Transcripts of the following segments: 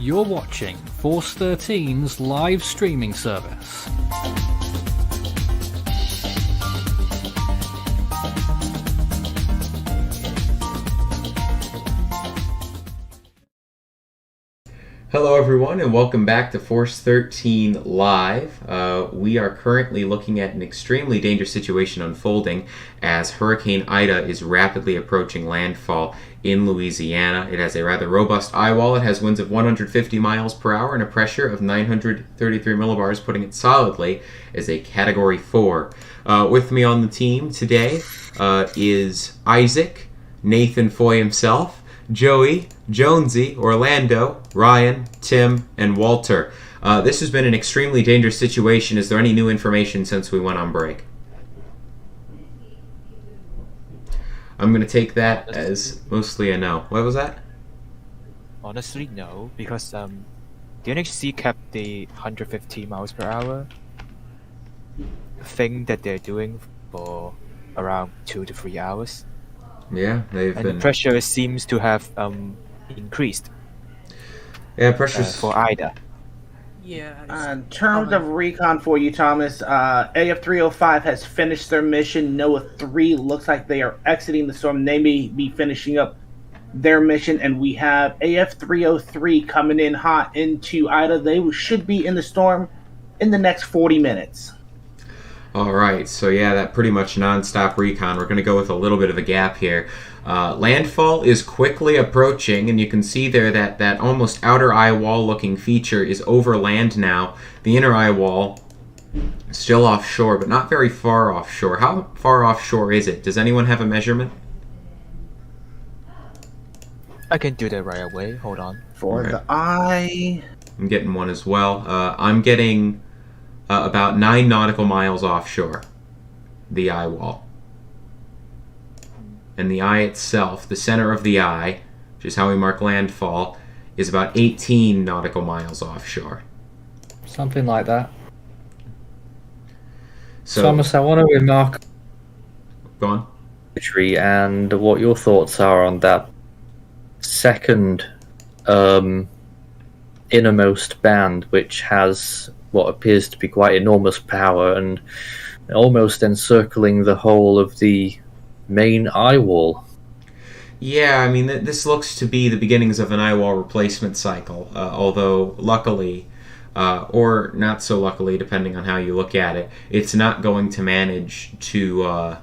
You're watching Force 13's live streaming service. Hello everyone and welcome back to Force 13 Live. We are currently looking at an extremely dangerous situation unfolding as Hurricane Ida is rapidly approaching landfall in Louisiana. It has a rather robust eye wall. It has winds of 150 miles per hour and a pressure of 933 millibars, putting it solidly as a Category 4. With me on the team today is Isaac, Nathan Foy himself, Joey, Jonesy, Orlando, Ryan, Tim, and Walter. This has been an extremely dangerous situation. Is there any new information since we went on break? I'm going to take that as mostly a no. What was that? Honestly, no, because the NHC kept the 150 miles per hour thing that they're doing for around 2 to 3 hours. Yeah, and the pressure seems to have increased. Yeah, pressure's for Ida. Yeah. In terms of Recon for you, Thomas, AF305 has finished their mission. NOAA 3 looks like they are exiting the storm. They may be finishing up their mission, and we have AF303 coming in hot into Ida. They should be in the storm in the next 40 minutes. All right, so yeah, that pretty much non-stop recon. We're going to go with a little bit of a gap here. Landfall is quickly approaching, and you can see there that that almost outer eye wall looking feature is over land now. The inner eye wall is still offshore, but not very far offshore. How far offshore is it? Does anyone have a measurement? I can do that right away. Hold on. For the eye... I'm getting one as well. I'm getting... about 9 nautical miles offshore, the eye wall. And the eye itself, the center of the eye, which is how we mark landfall, is about 18 nautical miles offshore. Something like that. So, Thomas, I want to remark go on. Imagery and what your thoughts are on that second innermost band, which has what appears to be quite enormous power and almost encircling the whole of the main eye wall. Yeah, I mean, this looks to be the beginnings of an eye wall replacement cycle, although luckily, or not so luckily, depending on how you look at it, it's not going to manage to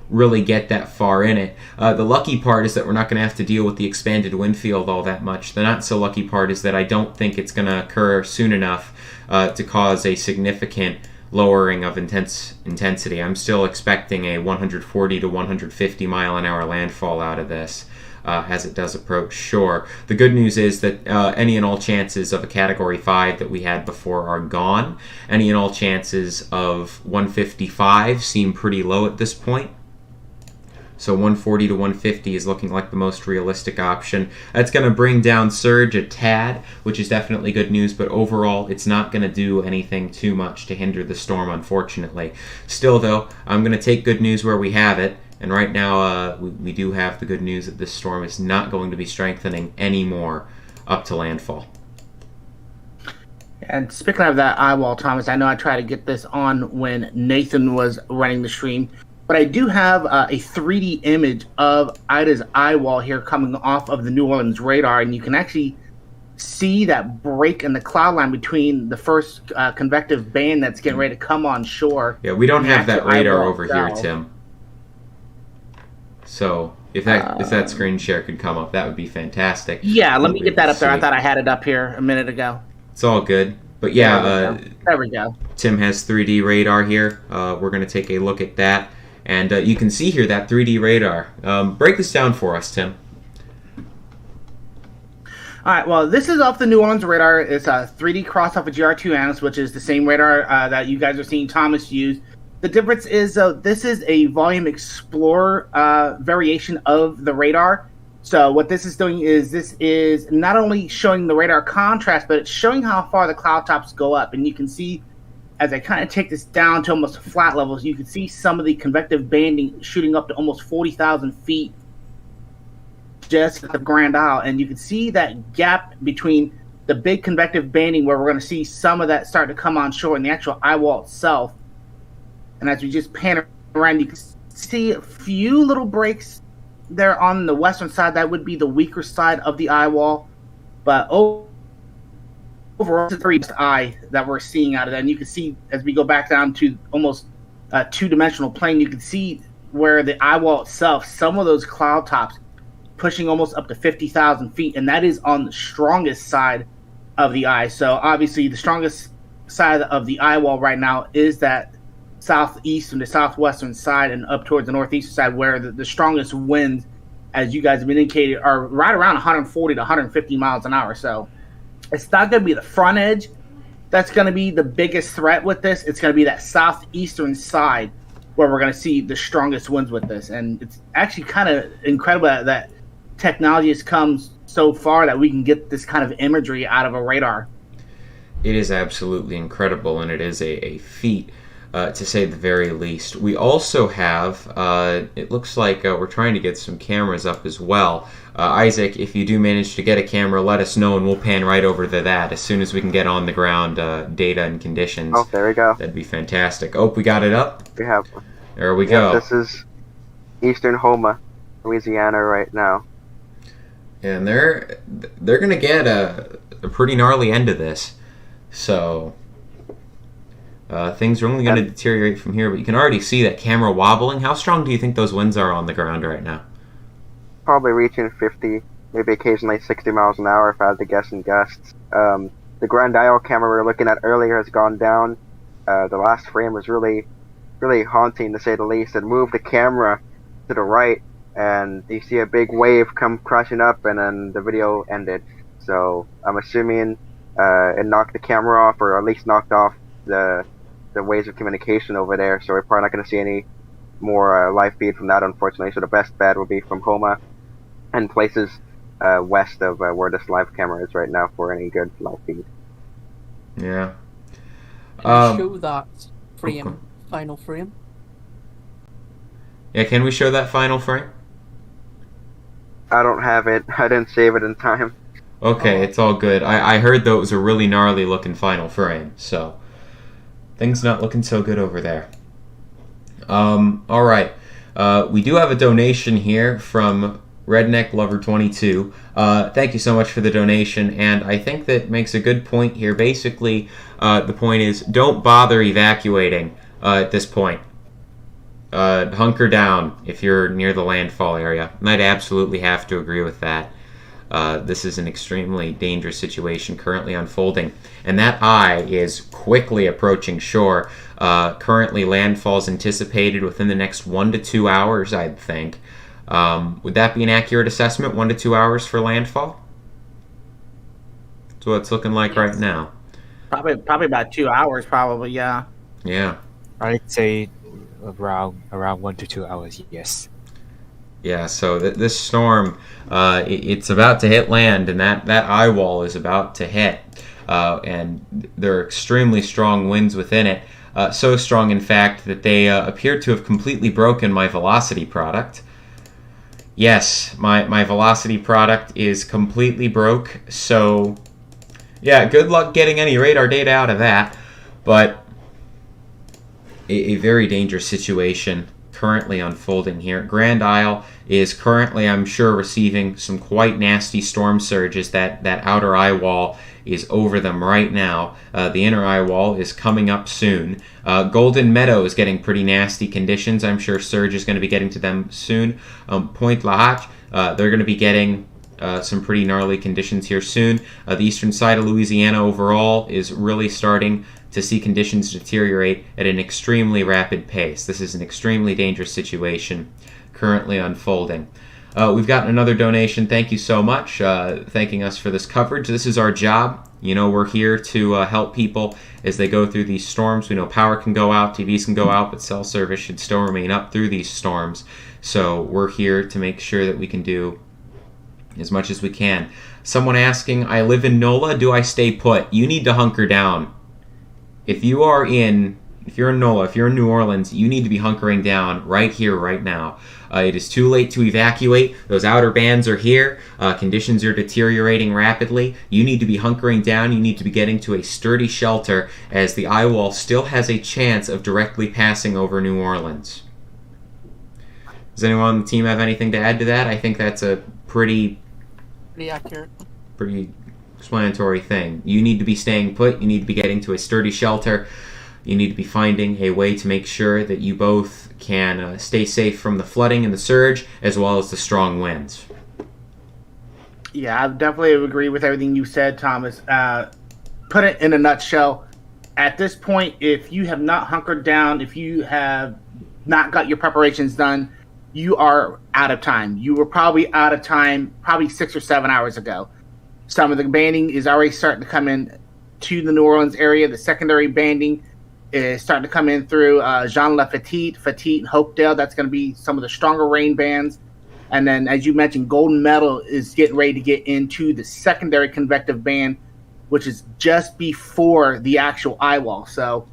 really get that far in it. The lucky part is that we're not going to have to deal with the expanded wind field all that much. The not so lucky part is that I don't think it's going to occur soon enough to cause a significant lowering of intensity. I'm still expecting a 140 to 150 mile an hour landfall out of this as it does approach shore. The good news is that any and all chances of a Category 5 that we had before are gone. Any and all chances of 155 seem pretty low at this point. So 140 to 150 is looking like the most realistic option. That's going to bring down surge a tad, which is definitely good news, but overall it's not going to do anything too much to hinder the storm, unfortunately. Still, though, I'm going to take good news where we have it, and right now we do have the good news that this storm is not going to be strengthening anymore up to landfall. And speaking of that eye wall, Thomas, I know I tried to get this on when Nathan was running the stream, but I do have a 3D image of Ida's eye wall here coming off of the New Orleans radar, and you can actually see that break in the cloud line between the first convective band that's getting ready to come on shore. Yeah, we don't have that radar over here, Tim. So if that screen share could come up, that would be fantastic. Yeah, let me get that up there. I thought I had it up here a minute ago. It's all good. But yeah, there we go. Tim has 3D radar here. We're going to take a look at that. And you can see here that 3D radar. Break this down for us, Tim. All right, well, this is off the New Orleans radar. It's a 3D cross off of GR2 Analyst, which is the same radar that you guys are seeing Thomas use. The difference is, this is a Volume Explorer variation of the radar. So what this is doing is this is not only showing the radar contrast, but it's showing how far the cloud tops go up. And you can see, as I kind of take this down to almost flat levels, you can see some of the convective banding shooting up to almost 40,000 feet just at the Grand Isle. And you can see that gap between the big convective banding where we're going to see some of that start to come on shore in the actual eye wall itself. And as we just pan around, you can see a few little breaks there on the western side. That would be the weaker side of the eye wall. But overall, it's the very eye that we're seeing out of that. And you can see as we go back down to almost a two-dimensional plane, you can see where the eye wall itself, some of those cloud tops pushing almost up to 50,000 feet. And that is on the strongest side of the eye. So obviously the strongest side of the eye wall right now is that southeast and the southwestern side and up towards the northeastern side, where the strongest winds, as you guys have indicated, are right around 140 to 150 miles an hour. So it's not going to be the front edge that's going to be the biggest threat with this. It's going to be that southeastern side where we're going to see the strongest winds with this. And it's actually kind of incredible that technology has come so far that we can get this kind of imagery out of a radar. It is absolutely incredible, and it is a feat, to say the very least. We also have, it looks like we're trying to get some cameras up as well. Isaac, if you do manage to get a camera, let us know, and we'll pan right over to that as soon as we can get on the ground data and conditions. Oh, there we go. That'd be fantastic. Oh, we got it up? We have one. There we go. This is eastern Houma, Louisiana right now. And they're going to get a pretty gnarly end of this. So things are only going to deteriorate from here, but you can already see that camera wobbling. How strong do you think those winds are on the ground right now? Probably reaching 50, maybe occasionally 60 miles an hour if I had to guess in gusts. The Grand Isle camera we were looking at earlier has gone down. The last frame was really, really haunting, to say the least. It moved the camera to the right, and you see a big wave come crashing up, and then the video ended. So I'm assuming it knocked the camera off, or at least knocked off the ways of communication over there. So we're probably not going to see any more live feed from that, unfortunately. So the best bet will be from Houma and places west of where this live camera is right now for any good live feed. Yeah. Show that frame, final frame. Yeah, can we show that final frame? I don't have it. I didn't save it in time. Okay, it's all good. I heard, though, it was a really gnarly looking final frame, so things not looking so good over there. All right. We do have a donation here from Redneck Lover 22. Thank you so much for the donation, and I think that makes a good point here. Basically, the point is, don't bother evacuating at this point. Hunker down if you're near the landfall area. And I'd absolutely have to agree with that. This is an extremely dangerous situation currently unfolding, and that eye is quickly approaching shore. Currently, landfall is anticipated within the next 1 to 2 hours, I'd think. Would that be an accurate assessment, 1 to 2 hours for landfall? That's what it's looking like right now. Probably about 2 hours, probably, yeah. Yeah. I'd say around 1 to 2 hours, yes. Yeah, so this storm, it's about to hit land, and that eye wall is about to hit. And there are extremely strong winds within it. So strong, in fact, that they appear to have completely broken my velocity product. Yes, my velocity product is completely broke. So, yeah, good luck getting any radar data out of that. But a very dangerous situation currently unfolding here. Grand Isle is currently, I'm sure, receiving some quite nasty storm surges. That outer eye wall is over them right now. The inner eye wall is coming up soon. Golden Meadow is getting pretty nasty conditions. I'm sure surge is going to be getting to them soon. Point Lahatch, they're going to be getting some pretty gnarly conditions here soon. The eastern side of Louisiana overall is really starting to see conditions deteriorate at an extremely rapid pace. This is an extremely dangerous situation currently unfolding. We've gotten another donation. Thank you so much, thanking us for this coverage. This is our job. You know, we're here to help people as they go through these storms. We know power can go out, TVs can go out, but cell service should still remain up through these storms. So we're here to make sure that we can do as much as we can. Someone asking, I live in NOLA, do I stay put? You need to hunker down. If you are in if you're in NOLA, if you're in New Orleans, you need to be hunkering down right here, right now. It is too late to evacuate. Those outer bands are here. Conditions are deteriorating rapidly. You need to be hunkering down. You need to be getting to a sturdy shelter, as the eye wall still has a chance of directly passing over New Orleans. Does anyone on the team have anything to add to that? I think that's a pretty accurate. Pretty explanatory thing. You need to be staying put. You need to be getting to a sturdy shelter. You need to be finding a way to make sure that you both can stay safe from the flooding and the surge, as well as the strong winds. Yeah, I definitely agree with everything you said, Thomas. Put it in a nutshell. At this point, if you have not hunkered down, if you have not got your preparations done, you are out of time. You were probably out of time probably 6 or 7 hours ago. Some of the banding is already starting to come in to the New Orleans area. The secondary banding is starting to come in through Jean Lafitte, Fatite, and Hopedale. That's going to be some of the stronger rain bands. And then, as you mentioned, Golden Metal is getting ready to get into the secondary convective band, which is just before the actual eye wall. So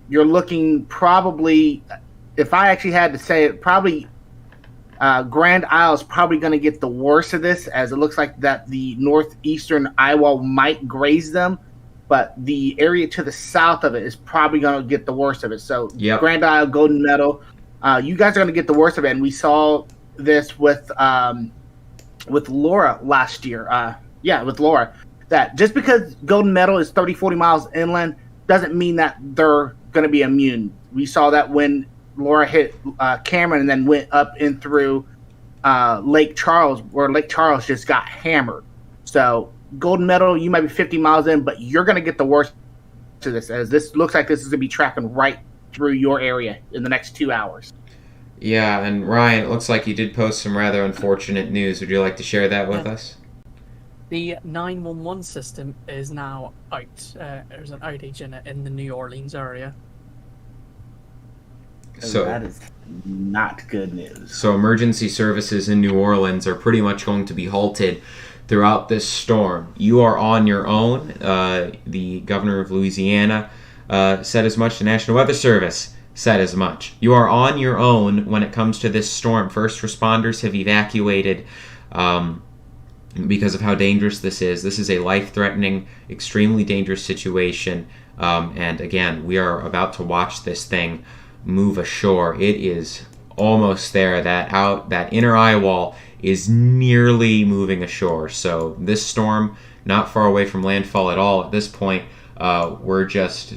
you're looking probably, if I actually had to say it, probably Grand Isle is probably going to get the worst of this, as it looks like that the northeastern eye wall might graze them. But the area to the south of it is probably going to get the worst of it. So Grand Isle, Golden Meadow, you guys are going to get the worst of it. And we saw this with Laura last year. With Laura. That just because Golden Meadow is 30, 40 miles inland doesn't mean that they're going to be immune. We saw that when Laura hit Cameron and then went up in through Lake Charles, where Lake Charles just got hammered. So Golden Meadow, you might be 50 miles in, but you're going to get the worst to this, as this looks like this is going to be tracking right through your area in the next 2 hours. Yeah, and Ryan, it looks like you did post some rather unfortunate news. Would you like to share that with us? The 911 system is now out. There's an outage in it in the New Orleans area. So that is not good news. So emergency services in New Orleans are pretty much going to be halted throughout this storm. You are on your own. The governor of Louisiana said as much. The National Weather Service said as much. You are on your own when it comes to this storm. First responders have evacuated because of how dangerous this is. This is a life-threatening, extremely dangerous situation. And again, we are about to watch this thing move ashore. It is almost there. That inner eye wall is nearly moving ashore. So this storm, not far away from landfall at all at this point. We're just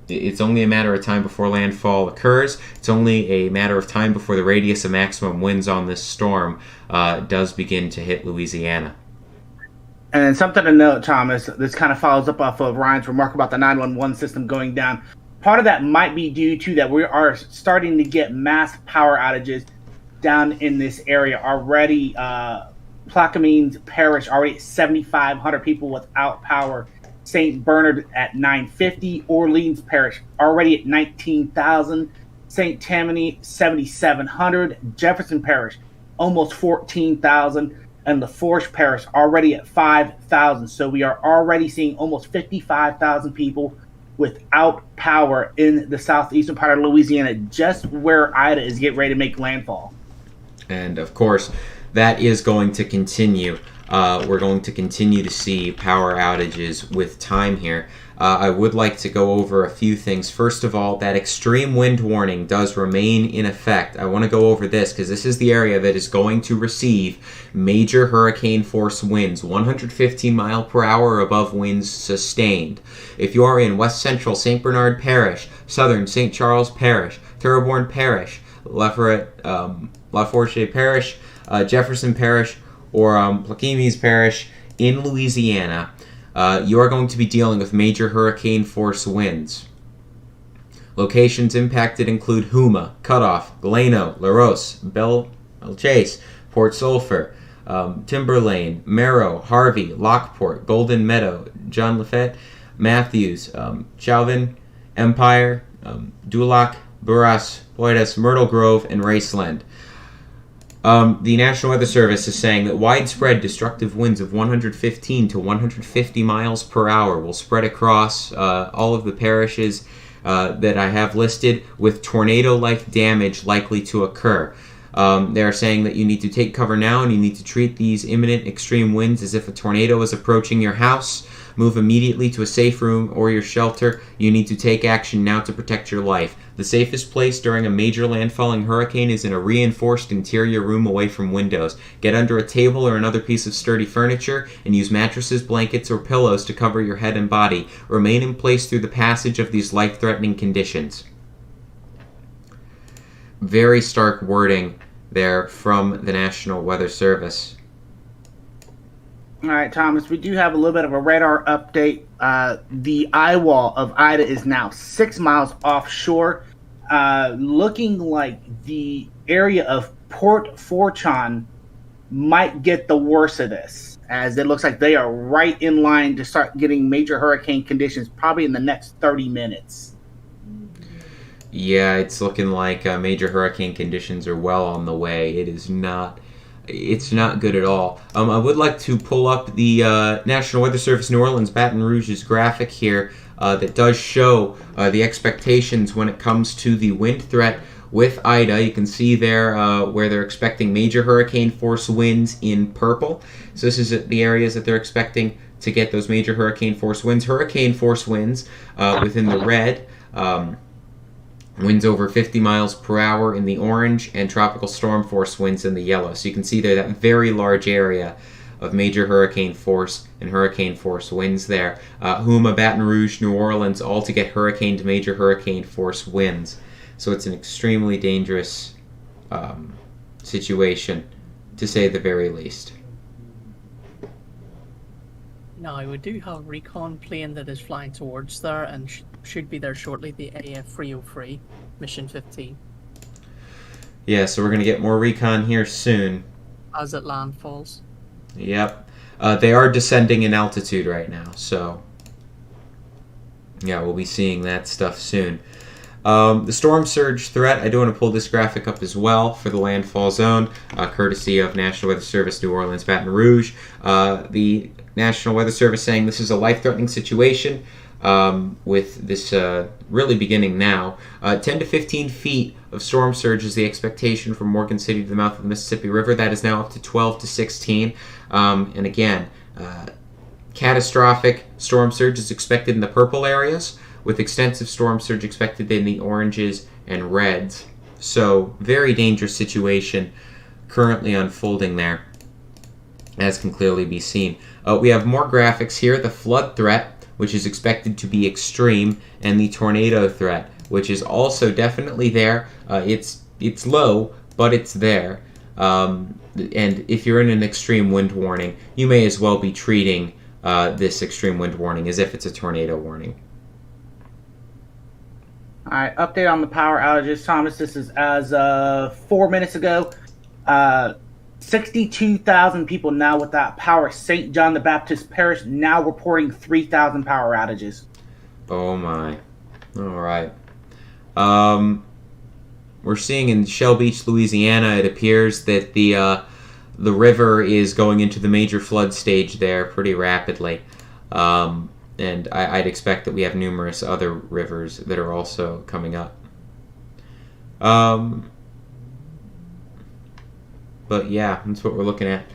it's only a matter of time before landfall occurs. It's only a matter of time before the radius of maximum winds on this storm does begin to hit Louisiana. And something to note, Thomas, this kind of follows up off of Ryan's remark about the 911 system going down. Part of that might be due to that we are starting to get mass power outages down in this area already. Plaquemines Parish already at 7,500 people without power. St. Bernard at 950. Orleans Parish already at 19,000. St. Tammany 7,700. Jefferson Parish almost 14,000. And LaForge Parish already at 5,000. So we are already seeing almost 55,000 people without power in the southeastern part of Louisiana, just where Ida is getting ready to make landfall. And of course, that is going to continue. We're going to continue to see power outages with time here. I would like to go over a few things. First of all, that extreme wind warning does remain in effect. I want to go over this because this is the area that is going to receive major hurricane force winds, 115 mile per hour above winds sustained. If you are in west central St. Bernard Parish, southern St. Charles Parish, Terrebonne Parish, Laforge Parish, Jefferson Parish, or Plaquemines Parish in Louisiana, you are going to be dealing with major hurricane force winds. Locations impacted include Houma, Cutoff, Galeno, Laros, Belle Chase, Port Sulphur, Timberlane, Merrow, Harvey, Lockport, Golden Meadow, John Lafette, Matthews, Chauvin, Empire, Dulac, Burras, Boydas, Myrtle Grove, and Raceland. The National Weather Service is saying that widespread destructive winds of 115 to 150 miles per hour will spread across all of the parishes that I have listed with tornado-like damage likely to occur. They're saying that you need to take cover now and you need to treat these imminent extreme winds as if a tornado is approaching your house. Move immediately to a safe room or your shelter. You need to take action now to protect your life. The safest place during a major landfalling hurricane is in a reinforced interior room away from windows. Get under a table or another piece of sturdy furniture and use mattresses, blankets, or pillows to cover your head and body. Remain in place through the passage of these life-threatening conditions. Very stark wording there from the National Weather Service. All right, Thomas, we do have a little bit of a radar update. The eye wall of Ida is now 6 miles offshore, looking like the area of Port Fortune might get the worst of this, as it looks like they are right in line to start getting major hurricane conditions probably in the next 30 minutes. Yeah, it's looking like major hurricane conditions are well on the way. It's not good at all. I would like to pull up the National Weather Service New Orleans Baton Rouge's graphic here that does show the expectations when it comes to the wind threat with Ida. You can see there where they're expecting major hurricane force winds in purple. So this is the areas that they're expecting to get those major hurricane force winds. Hurricane force winds within the red. Winds over 50 miles per hour in the orange, and tropical storm force winds in the yellow. So you can see there that very large area of major hurricane force and hurricane force winds there. Houma, Baton Rouge, New Orleans, all to get hurricane to major hurricane force winds. So it's an extremely dangerous situation, to say the very least. Now, we do have a Recon plane that is flying towards there and should be there shortly, the AF-303, Mission 15. Yeah, so we're going to get more Recon here soon. As it landfalls. Yep. They are descending in altitude right now, so yeah, we'll be seeing that stuff soon. The storm surge threat, I do want to pull this graphic up as well for the landfall zone, courtesy of National Weather Service New Orleans Baton Rouge. The National Weather Service saying this is a life-threatening situation with this really beginning now. 10 to 15 feet of storm surge is the expectation from Morgan City to the mouth of the Mississippi River. That is now up to 12 to 16. And again, catastrophic storm surge is expected in the purple areas, with extensive storm surge expected in the oranges and reds. So, very dangerous situation currently unfolding there, as can clearly be seen. We have more graphics here. The flood threat, which is expected to be extreme, and the tornado threat, which is also definitely there. It's low, but it's there. And if you're in an extreme wind warning, you may as well be treating this extreme wind warning as if it's a tornado warning. All right, update on the power outages. Thomas, this is as of 4 minutes ago. 62,000 people now without power. St. John the Baptist Parish now reporting 3,000 power outages. Oh my. All right. We're seeing in Shell Beach, Louisiana, it appears that the river is going into the major flood stage there pretty rapidly. And I'd expect that we have numerous other rivers that are also coming up. But yeah, that's what we're looking at.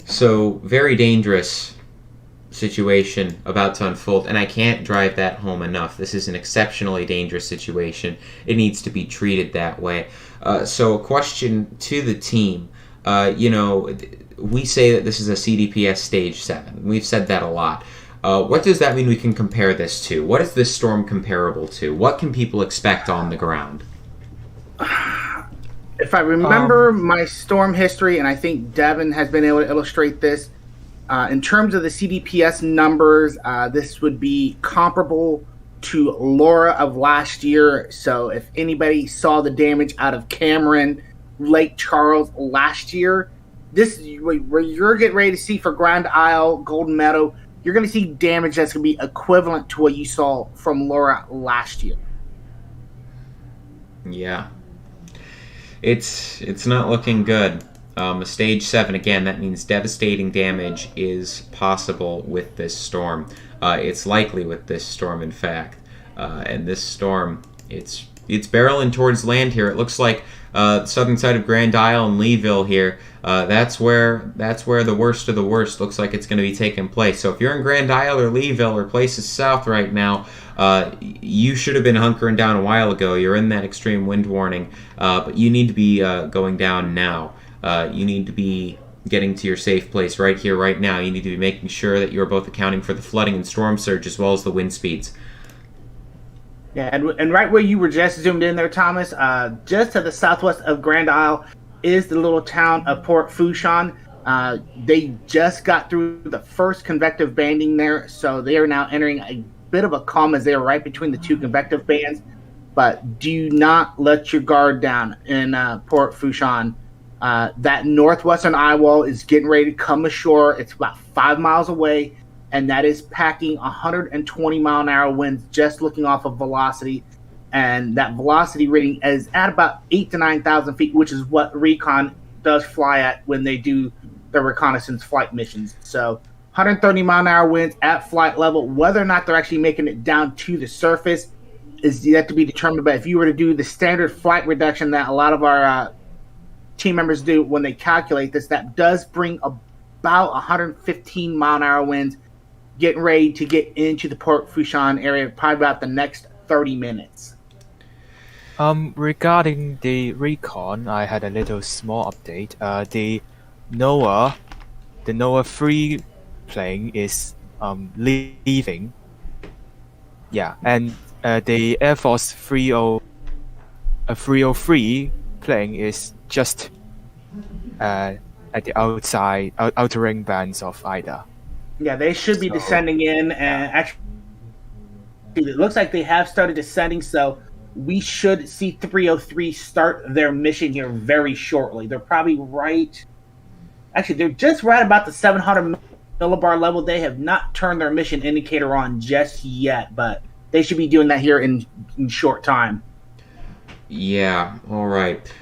So, very dangerous situation about to unfold, and I can't drive that home enough. This is an exceptionally dangerous situation. It needs to be treated that way. So, a question to the team. We say that this is a CDPS Stage 7. We've said that a lot. What does that mean we can compare this to? What is this storm comparable to? What can people expect on the ground? If I remember my storm history, and I think Devin has been able to illustrate this, in terms of the CDPS numbers, this would be comparable to Laura of last year. So if anybody saw the damage out of Cameron, Lake Charles last year, this where you're getting ready to see for Grand Isle, Golden Meadow, you're going to see damage that's going to be equivalent to what you saw from Laura last year. Yeah. It's not looking good. A Stage 7, again, that means devastating damage is possible with this storm. It's likely with this storm, in fact. and this storm, it's barreling towards land here. It looks like the southern side of Grand Isle and Leeville here. That's where the worst of the worst looks like it's going to be taking place. So if you're in Grand Isle or Leeville or places south right now, you should have been hunkering down a while ago. You're in that extreme wind warning, but you need to be going down now. You need to be getting to your safe place right here, right now. You need to be making sure that you're both accounting for the flooding and storm surge as well as the wind speeds. Yeah, and right where you were just zoomed in there, Thomas, just to the southwest of Grand Isle is the little town of Port Fourchon. They just got through the first convective banding there, so they are now entering a bit of a calm as they are right between the two convective bands. But do not let your guard down in Port Fourchon. That northwestern eye wall is getting ready to come ashore. It's about 5 miles away, and that is packing 120-mile-an-hour winds just looking off of velocity. And that velocity reading is at about 8,000 to 9,000 feet, which is what Recon does fly at when they do their reconnaissance flight missions. So 130-mile-an-hour winds at flight level. Whether or not they're actually making it down to the surface is yet to be determined. But if you were to do the standard flight reduction that a lot of our team members do when they calculate this, that does bring about 115-mile-an-hour winds getting ready to get into the Port Fourchon area probably about the next 30 minutes. Regarding the Recon, I had a little small update. The NOAA 3 plane is leaving. Yeah, and the Air Force 303 plane is just at the outer ring bands of Ida. Yeah, they should be descending in, and actually, it looks like they have started descending, so we should see 303 start their mission here very shortly. They're probably they're just right about the 700 millibar level. They have not turned their mission indicator on just yet, but they should be doing that here in short time. Yeah, all right.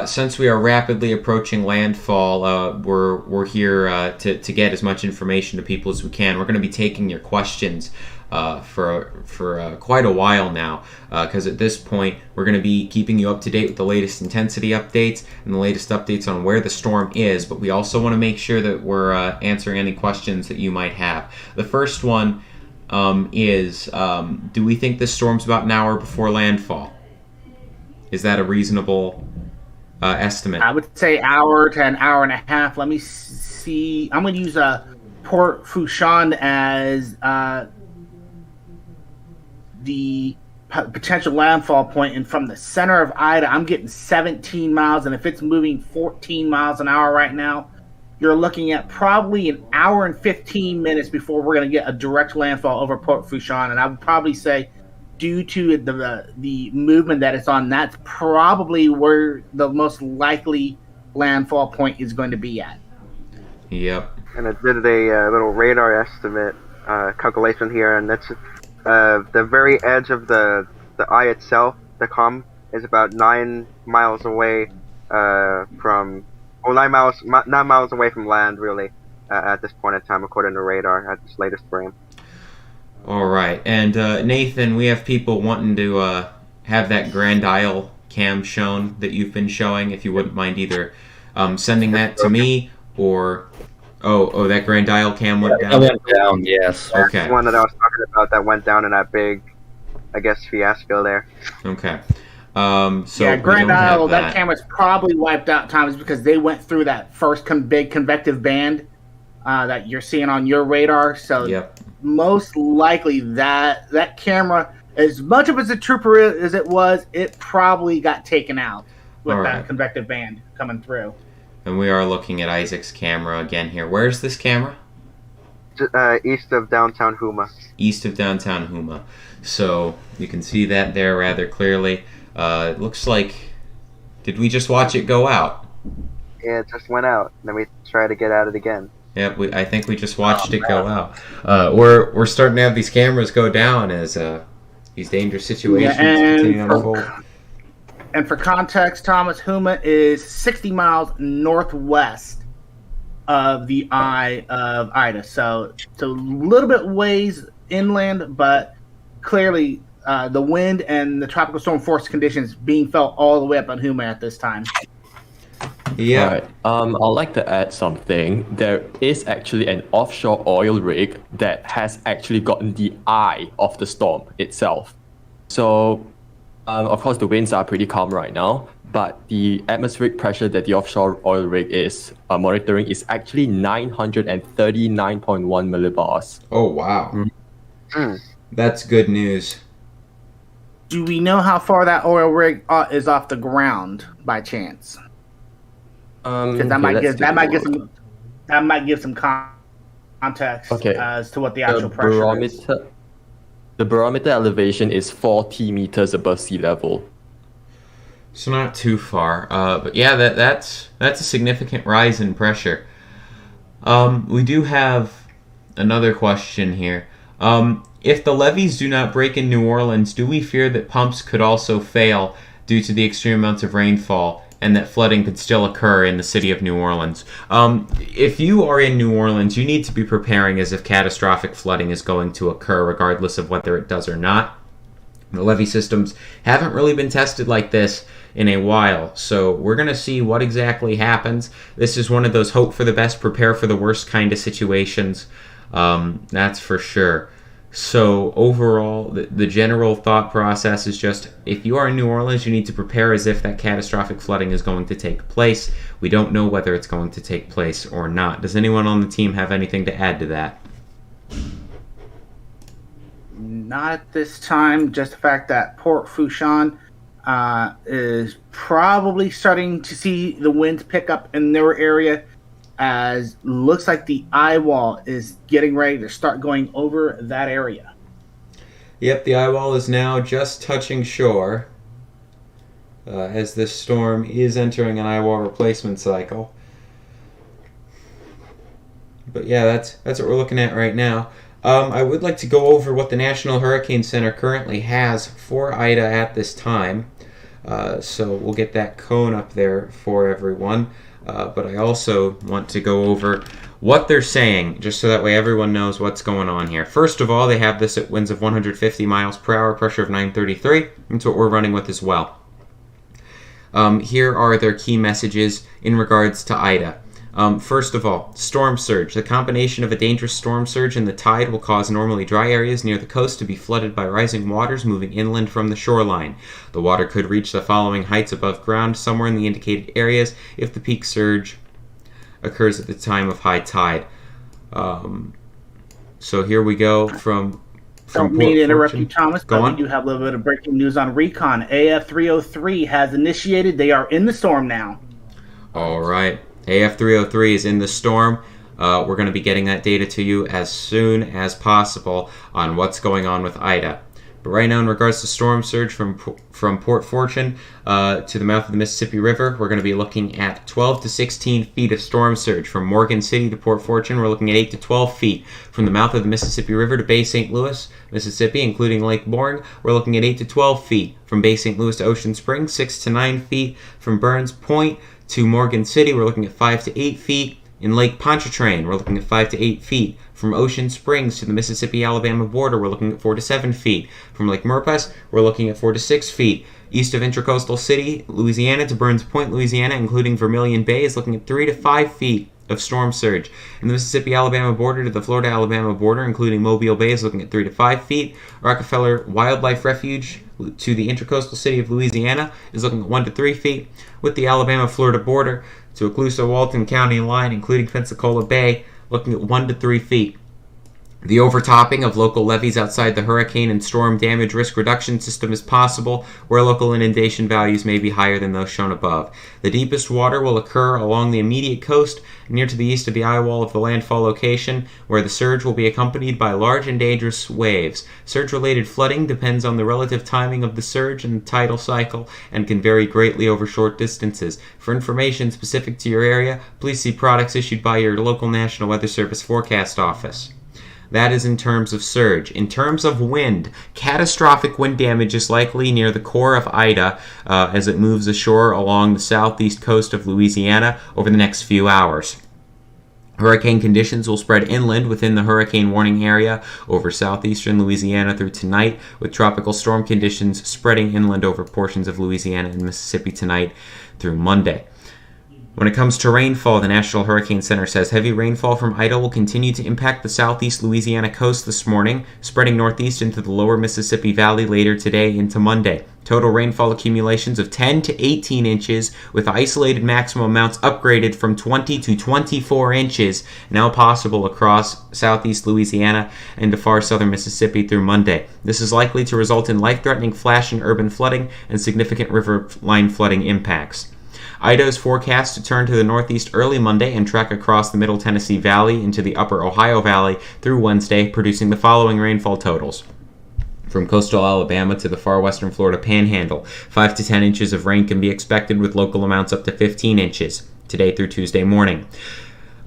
Since we are rapidly approaching landfall, we're here to get as much information to people as we can. We're going to be taking your questions for quite a while now, because at this point we're going to be keeping you up to date with the latest intensity updates and the latest updates on where the storm is, but we also want to make sure that we're answering any questions that you might have. The first one is, do we think this storm's about an hour before landfall? Is that a reasonable estimate? I would say hour to an hour and a half. Let me see. I'm going to use Port Fourchon as the potential landfall point, and from the center of Ida, I'm getting 17 miles, and if it's moving 14 miles an hour right now, you're looking at probably an hour and 15 minutes before we're going to get a direct landfall over Port Fourchon, and I would probably say due to the movement that it's on, that's probably where the most likely landfall point is going to be at. Yep. And I did a little radar estimate calculation here, and that's the very edge of the eye itself, the calm, is about 9 miles away from 9 miles away from land, really, at this point in time, according to radar at this latest frame. All right, and Nathan, we have people wanting to have that Grand Isle cam shown that you've been showing. If you wouldn't mind either sending that to me, or that Grand Isle cam went down. It went down, yes. Okay. The one that I was talking about that went down in that big, I guess, fiasco there. Okay. So yeah, Grand Isle, that camera's probably wiped out, Thomas, because they went through that first big convective band that you're seeing on your radar. So yep. Most likely that camera, as much of a trooper as it was, it probably got taken out with that convective band coming through. And we are looking at Isaac's camera again here. Where's this camera? East of downtown Houma. East of downtown Houma. So you can see that there rather clearly. It looks like... Did we just watch it go out? Yeah, it just went out. Then we try to get at it again. Yep, I think we just watched it go out. We're starting to have these cameras go down as these dangerous situations continue to unfold. And for context, Thomas, Houma is 60 miles northwest of the eye of Ida. So it's a little bit ways inland, but clearly the wind and the tropical storm force conditions being felt all the way up on Huma at this time. Yeah. Right. I'd like to add something. There is actually an offshore oil rig that has actually gotten the eye of the storm itself. So, of course, the winds are pretty calm right now, but the atmospheric pressure that the offshore oil rig is monitoring is actually 939.1 millibars. Oh, wow. That's good news. Do we know how far that oil rig is off the ground by chance? Because that might give some context as to what the actual pressure is. The barometer elevation is 40 meters above sea level. So not too far, but yeah, that's a significant rise in pressure. We do have another question here. If the levees do not break in New Orleans, do we fear that pumps could also fail due to the extreme amounts of rainfall, and that flooding could still occur in the city of New Orleans? If you are in New Orleans, you need to be preparing as if catastrophic flooding is going to occur, regardless of whether it does or not. The levee systems haven't really been tested like this in a while, so we're going to see what exactly happens. This is one of those hope for the best, prepare for the worst kind of situations. That's for sure. So overall, the general thought process is just, if you are in New Orleans, you need to prepare as if that catastrophic flooding is going to take place. We don't know whether it's going to take place or not. Does anyone on the team have anything to add to that? Not at this time. Just the fact that Port Fourchon is probably starting to see the winds pick up in their area, as looks like the eye wall is getting ready to start going over that area. Yep, the eye wall is now just touching shore as this storm is entering an eye wall replacement cycle. But yeah, that's what we're looking at right now. I would like to go over what the National Hurricane Center currently has for Ida at this time. So we'll get that cone up there for everyone. But I also want to go over what they're saying, just so that way everyone knows what's going on here. First of all, they have this at winds of 150 miles per hour, pressure of 933. That's what we're running with as well. Here are their key messages in regards to Ida. First of all, storm surge. The combination of a dangerous storm surge and the tide will cause normally dry areas near the coast to be flooded by rising waters moving inland from the shoreline. The water could reach the following heights above ground somewhere in the indicated areas if the peak surge occurs at the time of high tide. So here we go from Don't mean to interrupt you, Fortune. Thomas, Go but on. we do have a little bit of breaking news on Recon. AF303 has initiated. They are in the storm now. All right. AF303 is in the storm. We're going to be getting that data to you as soon as possible on what's going on with Ida. But right now, in regards to storm surge from Port Fortune to the mouth of the Mississippi River, we're going to be looking at 12 to 16 feet of storm surge. From Morgan City to Port Fortune, we're looking at 8 to 12 feet. From the mouth of the Mississippi River to Bay St. Louis, Mississippi, including Lake Borgne, we're looking at 8 to 12 feet. From Bay St. Louis to Ocean Springs, 6 to 9 feet. From Burns Point to Morgan City, we're looking at 5 to 8 feet. In Lake Pontchartrain, we're looking at 5 to 8 feet. From Ocean Springs to the Mississippi-Alabama border, we're looking at 4 to 7 feet. From Lake Murpes, we're looking at 4 to 6 feet. East of Intracoastal City, Louisiana to Burns Point, Louisiana, including Vermilion Bay, is looking at 3 to 5 feet of storm surge. And the Mississippi-Alabama border to the Florida-Alabama border, including Mobile Bay, is looking at 3 to 5 feet. Rockefeller Wildlife Refuge to the Intracoastal City of Louisiana is looking at 1 to 3 feet. With the Alabama-Florida border to Okaloosa-Walton County line, including Pensacola Bay, looking at 1 to 3 feet. The overtopping of local levees outside the hurricane and storm damage risk reduction system is possible, where local inundation values may be higher than those shown above. The deepest water will occur along the immediate coast, near to the east of the eye wall of the landfall location, where the surge will be accompanied by large and dangerous waves. Surge-related flooding depends on the relative timing of the surge and the tidal cycle, and can vary greatly over short distances. For information specific to your area, please see products issued by your local National Weather Service forecast office. That is in terms of surge. In terms of wind, catastrophic wind damage is likely near the core of Ida as it moves ashore along the southeast coast of Louisiana over the next few hours. Hurricane conditions will spread inland within the hurricane warning area over southeastern Louisiana through tonight, with tropical storm conditions spreading inland over portions of Louisiana and Mississippi tonight through Monday. When it comes to rainfall, the National Hurricane Center says heavy rainfall from Ida will continue to impact the southeast Louisiana coast this morning, spreading northeast into the lower Mississippi Valley later today into Monday. Total rainfall accumulations of 10 to 18 inches, with isolated maximum amounts upgraded from 20 to 24 inches, now possible across southeast Louisiana and to far southern Mississippi through Monday. This is likely to result in life-threatening flash and urban flooding and significant riverline flooding impacts. Ida is forecast to turn to the northeast early Monday and trek across the Middle Tennessee Valley into the Upper Ohio Valley through Wednesday, producing the following rainfall totals. From coastal Alabama to the far western Florida Panhandle, 5 to 10 inches of rain can be expected, with local amounts up to 15 inches today through Tuesday morning.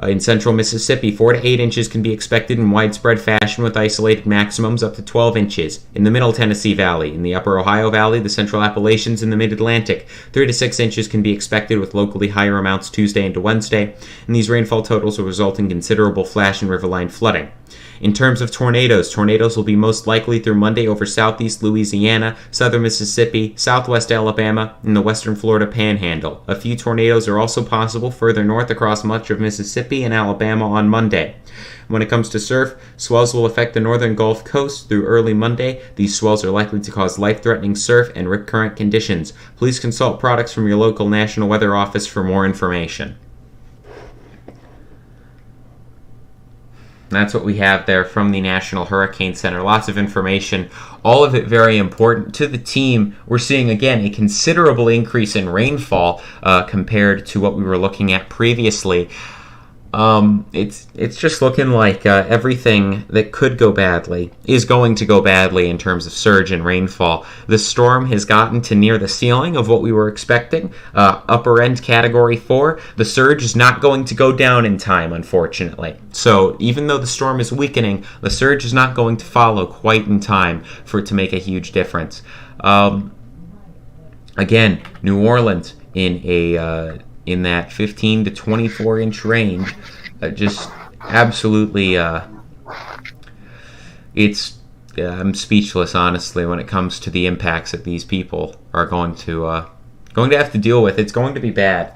In central Mississippi, 4 to 8 inches can be expected in widespread fashion, with isolated maximums up to 12 inches. In the Middle Tennessee Valley, in the Upper Ohio Valley, the Central Appalachians, and the Mid-Atlantic, 3 to 6 inches can be expected, with locally higher amounts Tuesday into Wednesday, and these rainfall totals will result in considerable flash and riverline flooding. In terms of tornadoes will be most likely through Monday over southeast Louisiana, southern Mississippi, southwest Alabama, and the western Florida Panhandle. A few tornadoes are also possible further north across much of Mississippi and Alabama on Monday. When it comes to surf, swells will affect the northern Gulf Coast through early Monday. These swells are likely to cause life-threatening surf and rip current conditions. Please consult products from your local National Weather Office for more information. That's what we have there from the National Hurricane Center. Lots of information, all of it very important to the team. We're seeing, again, a considerable increase in rainfall compared to what we were looking at previously. It's just looking like everything that could go badly is going to go badly in terms of surge and rainfall. The storm has gotten to near the ceiling of what we were expecting, upper end category 4. The surge is not going to go down in time, unfortunately. So even though the storm is weakening, the surge is not going to follow quite in time for it to make a huge difference. Again, New Orleans in that 15 to 24 inch range, just absolutely, I'm speechless, honestly, when it comes to the impacts that these people are going to have to deal with. It's going to be bad.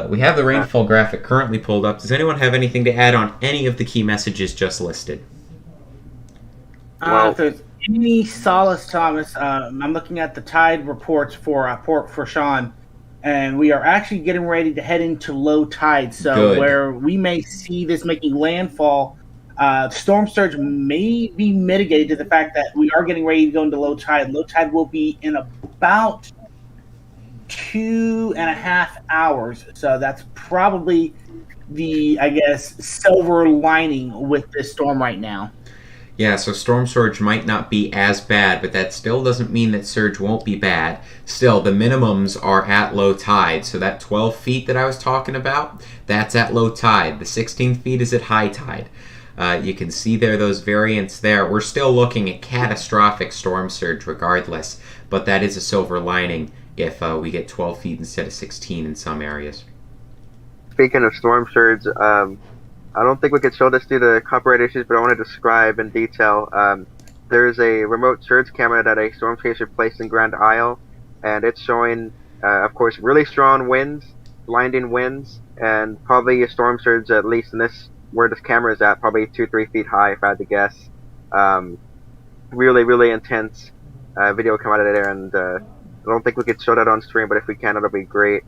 We have the rainfall graphic currently pulled up. Does anyone have anything to add on any of the key messages just listed? If there's any solace, Thomas, I'm looking at the tide reports for Port Fourchon, and we are actually getting ready to head into low tide. So Good. Where we may see this making landfall, storm surge may be mitigated to the fact that we are getting ready to go into low tide. Low tide will be in about 2.5 hours. So that's probably the, silver lining with this storm right now. Yeah, so storm surge might not be as bad, but that still doesn't mean that surge won't be bad. Still, the minimums are at low tide, so that 12 feet that I was talking about, that's at low tide. The 16 feet is at high tide. You can see there those variants there. We're still looking at catastrophic storm surge regardless, but that is a silver lining if we get 12 feet instead of 16 in some areas. Speaking of storm surge, I don't think we could show this due to copyright issues, but I want to describe in detail. There's a remote surge camera that a storm chaser placed in Grand Isle, and it's showing, of course, really strong winds, blinding winds, and probably a storm surge, at least in this, where this camera is at, probably 2-3 feet high, if I had to guess. Really, really intense video come out of there, and I don't think we could show that on stream, but if we can, it'll be great.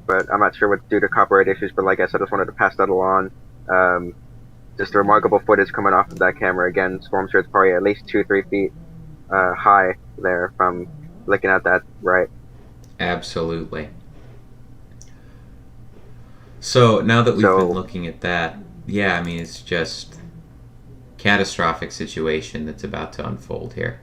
But I'm not sure what's due to copyright issues, but like I said, I just wanted to pass that along. Just a remarkable footage coming off of that camera. Again, storm surge probably at least 2-3 feet high there from looking at that right. Absolutely. So now that we've been looking at that, yeah, I mean, it's just catastrophic situation that's about to unfold here.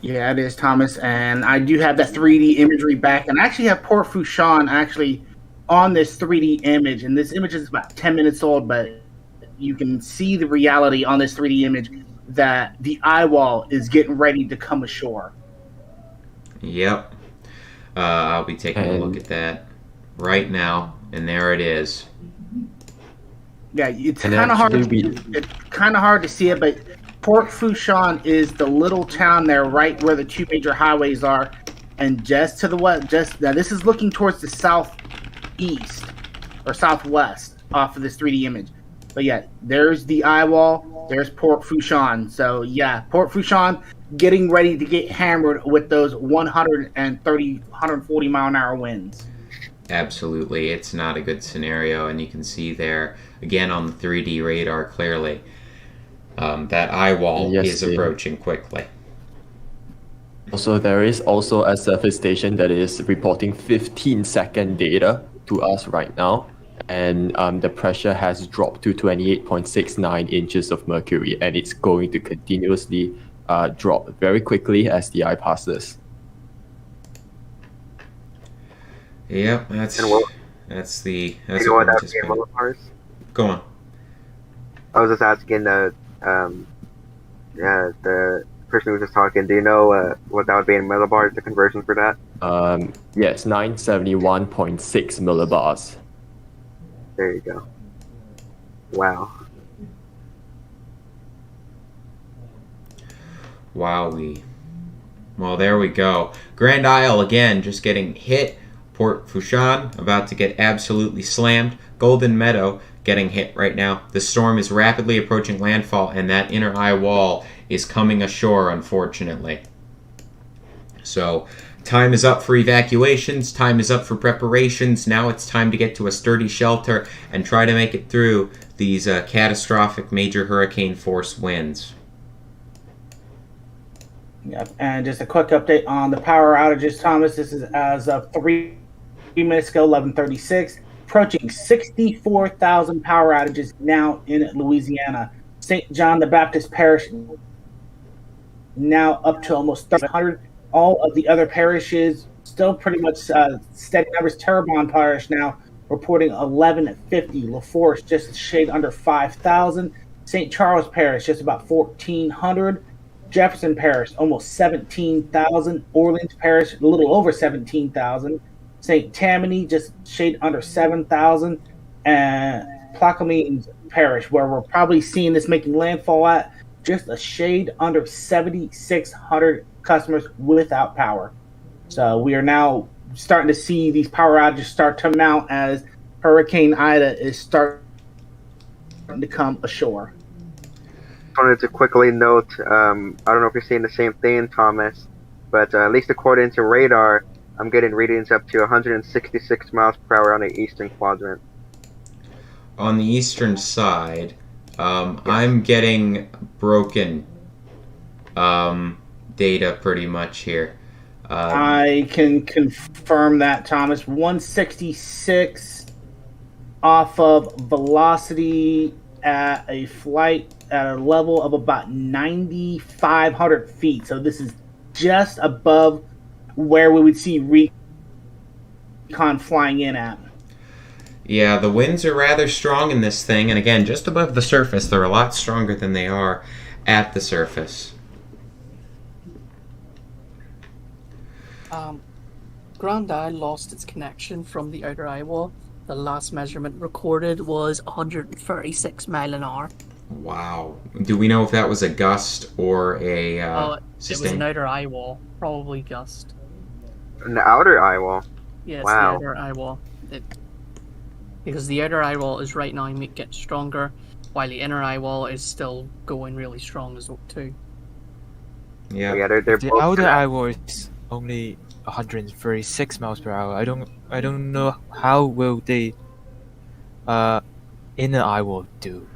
Yeah, it is, Thomas, and I do have that 3D imagery back, and I actually have Port Fourchon actually on this 3D image, and this image is about 10 minutes old, but you can see the reality on this 3D image that the eye wall is getting ready to come ashore. Yep. I'll be taking a look at that right now And there it is. Yeah, it's And kind of hard. actually It's kind of hard to see it, but Port Fourchon is the little town there, right where the two major highways are, and just to the west. Now, this is looking towards the southeast or southwest off of this 3D image. But yeah, there's the eye wall. There's Port Fourchon. So yeah, Port Fourchon getting ready to get hammered with those 130, 140 mile an hour winds. Absolutely, it's not a good scenario, and you can see there again on the 3D radar clearly that eye wall is approaching quickly. Also, there is also a surface station that is reporting 15-second data to us right now, and the pressure has dropped to 28.69 inches of mercury, and it's going to continuously drop very quickly as the eye passes. Yep, that's the what we're anticipating. Go on. I was just asking the person who was just talking. Do you know what that would be in millibars? The conversion for that? Yes, 971.6 millibars. There you go. Wow. Wowee. Well, there we go. Grand Isle again, just getting hit. Port Fourchon about to get absolutely slammed. Golden Meadow getting hit right now. The storm is rapidly approaching landfall, and that inner eye wall is coming ashore, unfortunately. So, time is up for evacuations. Time is up for preparations. Now it's time to get to a sturdy shelter and try to make it through these catastrophic major hurricane force winds. Yep. And just a quick update on the power outages, Thomas. This is as of 3 minutes ago, 11:36. Approaching 64,000 power outages now in Louisiana. St. John the Baptist Parish now up to almost 300. All of the other parishes still pretty much steady numbers. Terrebonne Parish now reporting 1150. LaForce just a shade under 5,000. St. Charles Parish just about 1,400. Jefferson Parish almost 17,000. Orleans Parish a little over 17,000. St. Tammany just shade under 7,000. And Plaquemines Parish, where we're probably seeing this making landfall at, just a shade under 7,600 customers without power. So we are now starting to see these power outages start to mount as Hurricane Ida is starting to come ashore. I wanted to quickly note, I don't know if you're seeing the same thing, Thomas, but at least according to radar, I'm getting readings up to 166 miles per hour on the eastern quadrant. On the eastern side, I'm getting broken data pretty much here. I can confirm that, Thomas. 166 off of velocity at a flight at a level of about 9,500 feet. So this is just above where we would see Recon flying in at. Yeah, the winds are rather strong in this thing, and again, just above the surface, they're a lot stronger than they are at the surface. Grand Isle lost its connection from the outer eye wall. The last measurement recorded was 136 mile an hour. Wow. Do we know if that was a gust or a It was an outer eye wall, probably gust. An outer eye wall? Yes, wow. The outer eye wall. Because the outer eye wall is right now getting stronger, while the inner eye wall is still going really strong as well too. Yeah, they're The both outer eye wall is only 136 miles per hour. I don't know how will the inner eye wall do.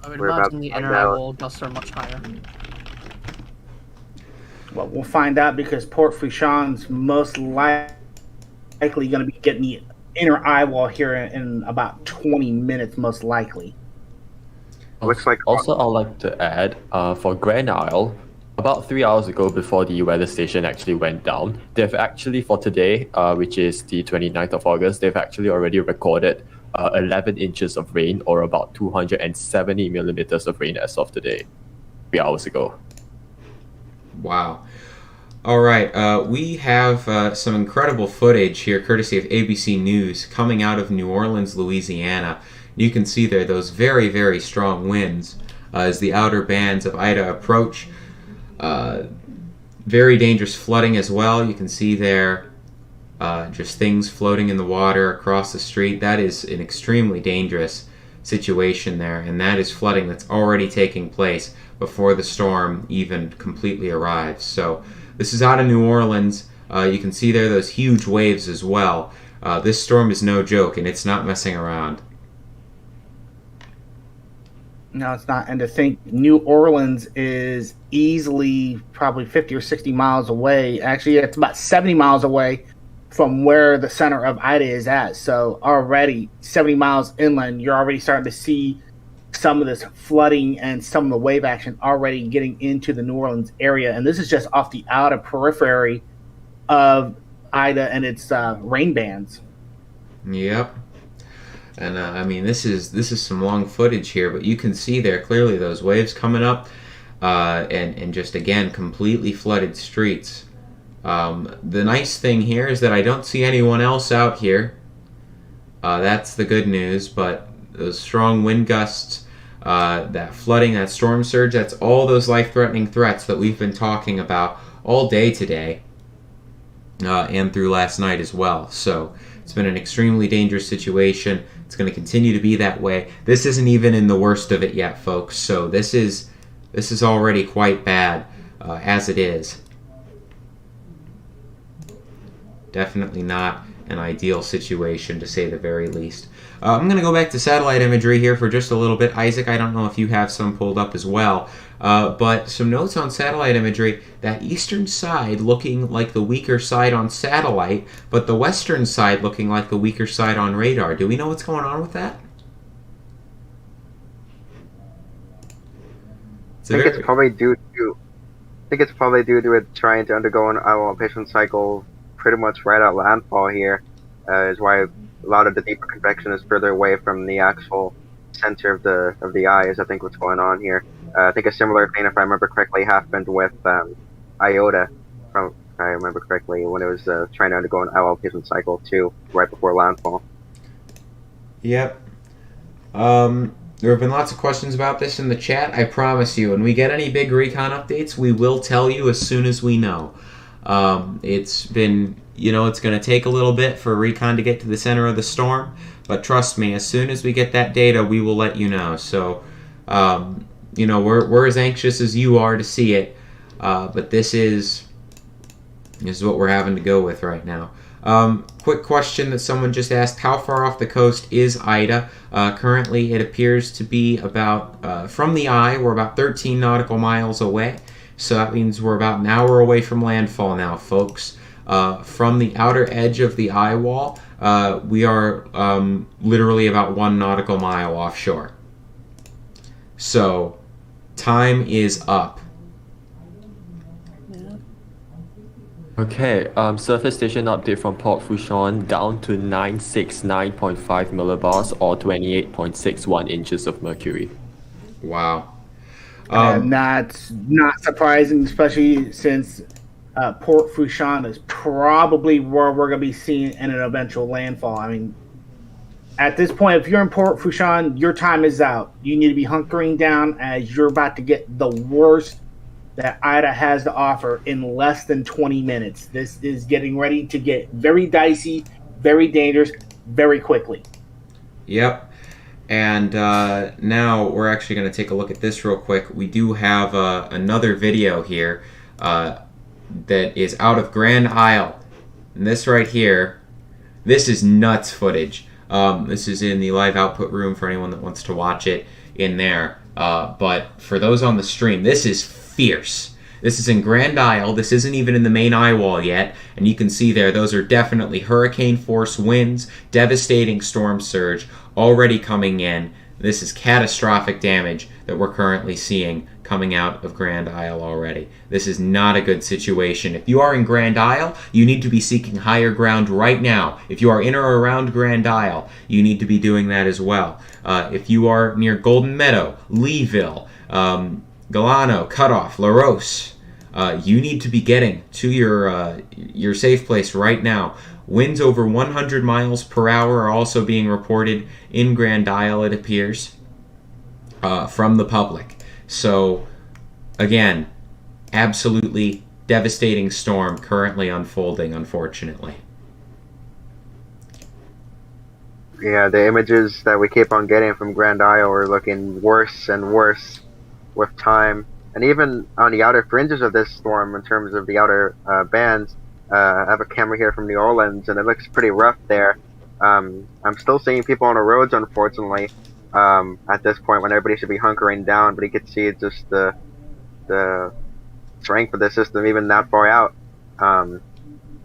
I would We're about imagine to the find inner eye out. wall gusts are much higher. Well, we'll find out because Port Fourchon's most likely going to be getting the inner eye wall here in about 20 minutes, most likely. Looks like Also, I'd like to add, for Grand Isle, about 3 hours ago before the weather station actually went down, they've actually, for today, which is the 29th of August, they've actually already recorded 11 inches of rain, or about 270 millimeters of rain as of today, 3 hours ago. Wow. All right, we have some incredible footage here, courtesy of ABC News, coming out of New Orleans, Louisiana. You can see there those very, very strong winds as the outer bands of Ida approach. Very dangerous flooding as well. You can see there just things floating in the water across the street. That is an extremely dangerous situation there, and that is flooding that's already taking place before the storm even completely arrives. So this is out of New Orleans. You can see there those huge waves as well. This storm is no joke, and it's not messing around. No, it's not. And to think New Orleans is easily probably 50 or 60 miles away. Actually, it's about 70 miles away from where the center of Ida is at. So already 70 miles inland, you're already starting to see some of this flooding and some of the wave action already getting into the New Orleans area. And this is just off the outer periphery of Ida and its rain bands. Yep. And I mean, this is some long footage here, but you can see there clearly those waves coming up, and just again completely flooded streets. The nice thing here is that I don't see anyone else out here. That's the good news. But those strong wind gusts, that flooding, that storm surge, that's all those life-threatening threats that we've been talking about all day today, and through last night as well. So it's been an extremely dangerous situation. It's going to continue to be that way. This isn't even in the worst of it yet, folks. So this is already quite bad as it is. Definitely not an ideal situation, to say the very least. I'm going to go back to satellite imagery here for just a little bit. Isaac, I don't know if you have some pulled up as well. But some notes on satellite imagery, that eastern side looking like the weaker side on satellite, but the western side looking like the weaker side on radar. Do we know what's going on with that? I think it's probably due to it trying to undergo an elevation cycle pretty much right at landfall here. Is why a lot of the deeper convection is further away from the actual center of the eye, is I think what's going on here. I think a similar thing, if I remember correctly, happened with Iota, if I remember correctly, when it was trying to undergo an elevation cycle too, right before landfall. Yep. There have been lots of questions about this in the chat. I promise you, when we get any big recon updates, we will tell you as soon as we know. It's been, it's going to take a little bit for recon to get to the center of the storm, but trust me, as soon as we get that data, we will let you know. So, we're as anxious as you are to see it, but this is what we're having to go with right now. Quick question that someone just asked: how far off the coast is Ida? Currently, it appears to be about, from the eye, we're about 13 nautical miles away. So that means we're about an hour away from landfall now, folks. From the outer edge of the eye wall, we are literally about 1 nautical mile offshore. So, time is up. Okay, surface station update from Port Fourchon, down to 969.5 millibars or 28.61 inches of mercury. Wow. And that's not surprising, especially since Port Fourchon is probably where we're going to be seeing in an eventual landfall. I mean, at this point, if you're in Port Fourchon, your time is out. You need to be hunkering down as you're about to get the worst that Ida has to offer in less than 20 minutes. This is getting ready to get very dicey, very dangerous, very quickly. Yep. And now we're actually going to take a look at this real quick. We do have another video here that is out of Grand Isle. And this right here, this is nuts footage. This is in the live output room for anyone that wants to watch it in there. But for those on the stream, this is fierce. This is in Grand Isle. This isn't even in the main eye wall yet. And you can see there, those are definitely hurricane force winds, devastating storm surge already coming in. This is catastrophic damage that we're currently seeing coming out of Grand Isle already. This is not a good situation. If you are in Grand Isle, you need to be seeking higher ground right now. If you are in or around Grand Isle, you need to be doing that as well. If you are near Golden Meadow, Leeville, Galano, Cutoff, La Rose, You need to be getting to your safe place right now. Winds over 100 miles per hour are also being reported in Grand Isle, it appears, from the public. So, again, absolutely devastating storm currently unfolding, unfortunately. Yeah, the images that we keep on getting from Grand Isle are looking worse and worse with time. And even on the outer fringes of this storm, in terms of the outer bands, I have a camera here from New Orleans, and it looks pretty rough there. I'm still seeing people on the roads, unfortunately, at this point when everybody should be hunkering down, but you can see just the strength of the system even that far out.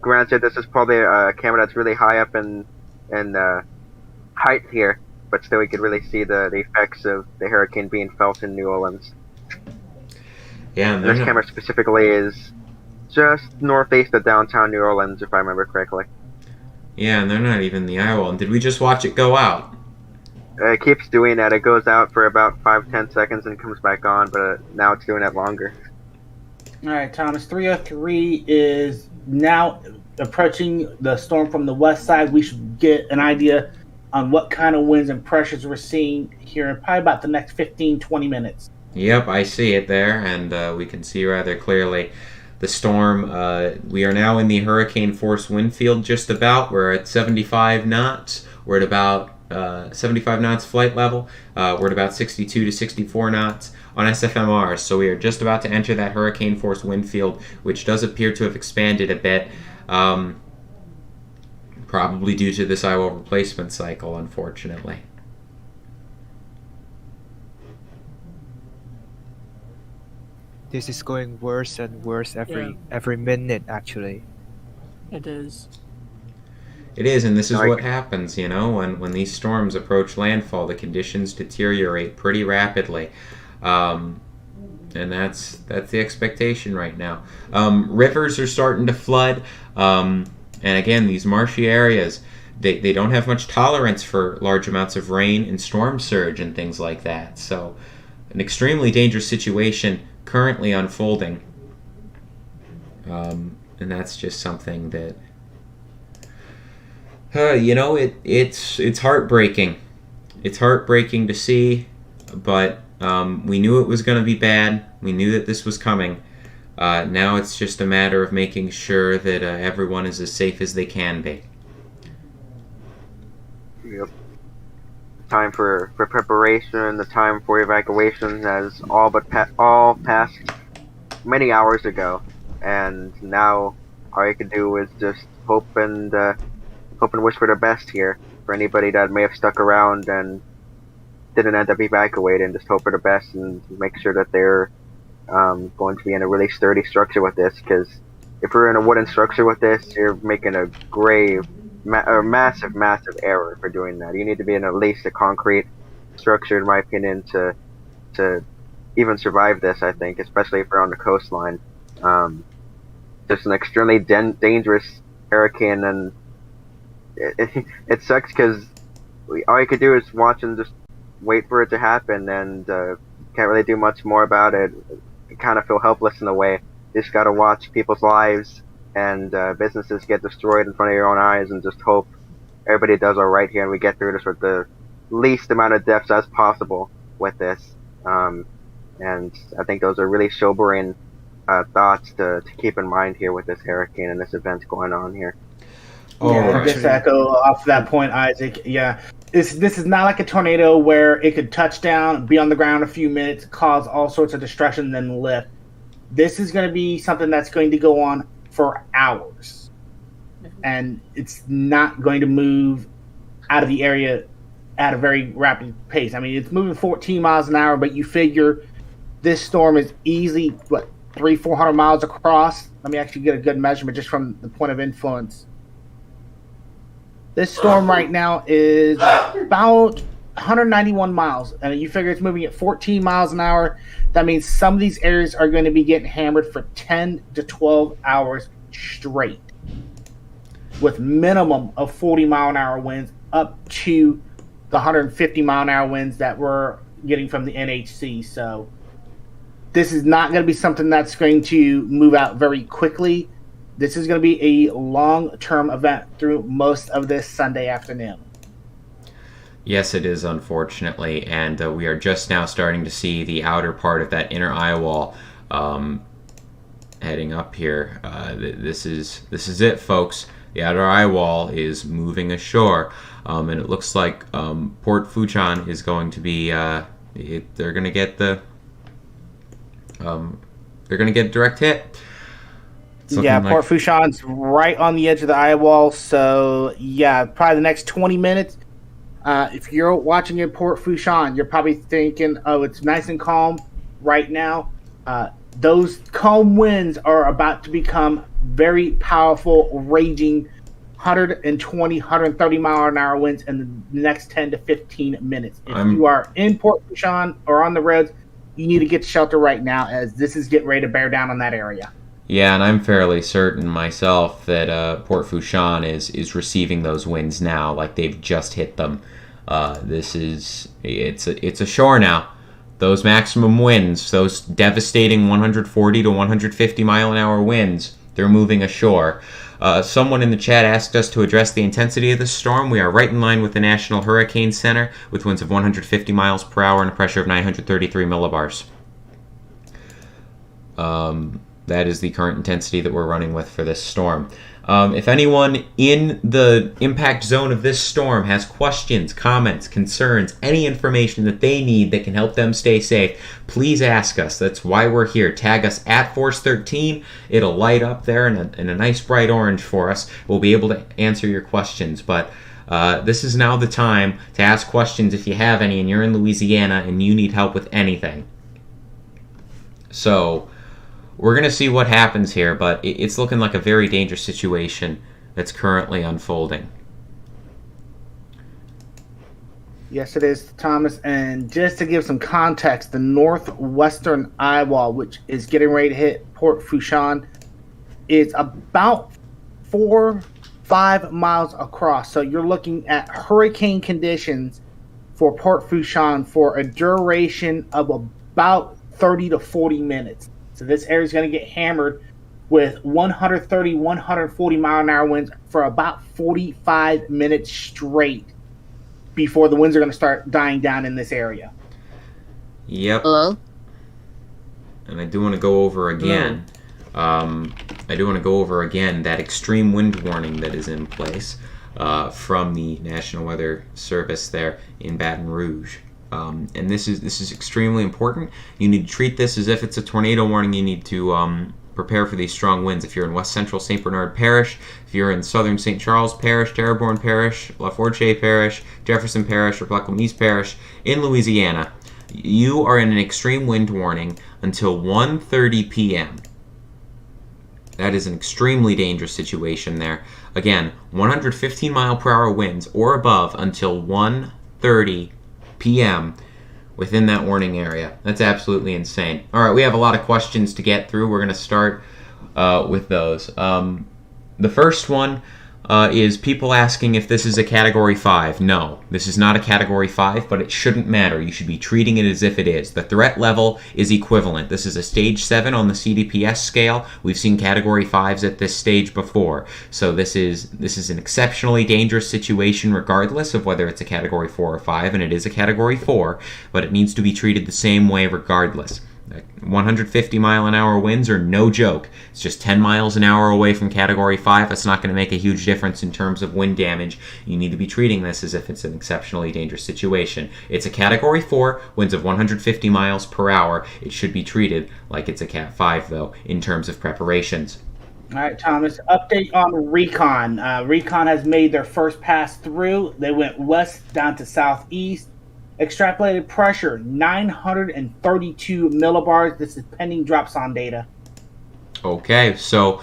Granted, this is probably a camera that's really high up in height here, but still you could really see the effects of the hurricane being felt in New Orleans. Yeah, and this camera specifically is just northeast of downtown New Orleans, if I remember correctly. Yeah, and they're not even in the eye wall. And did we just watch it go out? It keeps doing that. It goes out for about 5-10 seconds and comes back on, but now it's doing that longer. All right, Thomas. 303 is now approaching the storm from the west side. We should get an idea on what kind of winds and pressures we're seeing here in probably about the next 15-20 minutes. Yep, I see it there, and we can see rather clearly the storm. We are now in the hurricane force wind field just about. We're at 75 knots. We're at about 75 knots flight level. We're at about 62 to 64 knots on SFMR. So we are just about to enter that hurricane force wind field, which does appear to have expanded a bit, probably due to this eyewall replacement cycle, unfortunately. This is going worse and worse every minute, actually. It is. It is, and this is what happens, you know, when these storms approach landfall, the conditions deteriorate pretty rapidly. And that's the expectation right now. Rivers are starting to flood, and again, these marshy areas, they don't have much tolerance for large amounts of rain and storm surge and things like that. So, an extremely dangerous situation currently unfolding, and that's just something that you know, it's heartbreaking. It's heartbreaking to see, but we knew it was going to be bad. We knew that this was coming. Now it's just a matter of making sure that everyone is as safe as they can be. Yep. Time for preparation, the time for evacuation has all passed many hours ago, and now all you can do is just hope and wish for the best here for anybody that may have stuck around and didn't end up evacuating. Just hope for the best and make sure that they're going to be in a really sturdy structure with this, because if we're in a wooden structure with this, you're making a massive error for doing that. You need to be in at least a concrete structure, in my opinion, to even survive this, I think, especially if we're on the coastline. Just an extremely dangerous hurricane, and it sucks because all you could do is watch and just wait for it to happen, and can't really do much more about it. You kind of feel helpless in a way. You just gotta watch people's lives and businesses get destroyed in front of your own eyes, and just hope everybody does all right here and we get through this with the least amount of deaths as possible with this. And I think those are really sobering thoughts to keep in mind here with this hurricane and this event going on here. Yeah, just to echo off that point, Isaac. Yeah, this is not like a tornado where it could touch down, be on the ground a few minutes, cause all sorts of destruction, then lift. This is going to be something that's going to go on for hours, and it's not going to move out of the area at a very rapid pace. I mean, it's moving 14 miles an hour, but you figure this storm is easily 300-400 miles across. Let me actually get a good measurement just from the point of influence. This storm right now is about 191 miles, and you figure it's moving at 14 miles an hour. That means some of these areas are going to be getting hammered for 10 to 12 hours straight, with minimum of 40-mile-an-hour winds up to the 150-mile-an-hour winds that we're getting from the NHC. So this is not going to be something that's going to move out very quickly. This is going to be a long-term event through most of this Sunday afternoon. Yes, it is, unfortunately, and we are just now starting to see the outer part of that inner eye wall heading up here. This is it, folks. The outer eye wall is moving ashore, and it looks like Port Fuchan is going to be. They're going to get a direct hit. Yeah, Port Fuchan's right on the edge of the eye wall, so yeah, probably the next 20 minutes. If you're watching in Port Fuchan, you're probably thinking, oh, it's nice and calm right now. Those calm winds are about to become very powerful, raging 120, 130 mile an hour winds in the next 10 to 15 minutes. If you are in Port Fuchan or on the roads, you need to get to shelter right now, as this is getting ready to bear down on that area. Yeah, and I'm fairly certain myself that Port Fuchan is receiving those winds now, like they've just hit them. It's ashore now. Those maximum winds, those devastating 140 to 150 mile an hour winds, they're moving ashore. Someone in the chat asked us to address the intensity of this storm. We are right in line with the National Hurricane Center, with winds of 150 miles per hour and a pressure of 933 millibars. That is the current intensity that we're running with for this storm. If anyone in the impact zone of this storm has questions, comments, concerns, any information that they need that can help them stay safe, please ask us. That's why we're here. Tag us at Force13. It'll light up there in a nice bright orange for us. We'll be able to answer your questions. But this is now the time to ask questions if you have any and you're in Louisiana and you need help with anything. So we're going to see what happens here, but it's looking like a very dangerous situation that's currently unfolding. Yes, it is, Thomas. And just to give some context, the northwestern eye wall, which is getting ready to hit Port Fuchan, is about 4-5 miles across. So you're looking at hurricane conditions for Port Fuchan for a duration of about 30 to 40 minutes. So this area is going to get hammered with 130, 140 mile an hour winds for about 45 minutes straight before the winds are going to start dying down in this area. Yep. Hello? And I do want to go over again. That extreme wind warning that is in place from the National Weather Service there in Baton Rouge. And this is extremely important. You need to treat this as if it's a tornado warning. You need to prepare for these strong winds. If you're in West Central St. Bernard Parish, if you're in Southern St. Charles Parish, Terrebonne Parish, LaForge Parish, Jefferson Parish, or Plaquemines Parish in Louisiana, you are in an extreme wind warning until 1:30 p.m. That is an extremely dangerous situation there. Again, 115 mile per hour winds or above until 1:30 p.m. within that warning area. That's absolutely insane. All right, we have a lot of questions to get through. We're going to start with those. The first one is people asking if this is a Category 5. No, this is not a Category 5, but it shouldn't matter. You should be treating it as if it is. The threat level is equivalent. This is a Stage 7 on the CDPS scale. We've seen Category 5s at this stage before. So this is an exceptionally dangerous situation regardless of whether it's a Category 4 or 5, and it is a Category 4, but it needs to be treated the same way regardless. 150 mile an hour winds are no joke. It's just 10 miles an hour away from Category 5. That's not going to make a huge difference in terms of wind damage. You need to be treating this as if it's an exceptionally dangerous situation. It's a Category 4, winds of 150 miles per hour. It should be treated like it's a Cat 5, though, in terms of preparations. All right, Thomas, update on Recon. Recon has made their first pass through. They went west down to southeast. Extrapolated pressure, 932 millibars. This is pending drops on data. Okay, so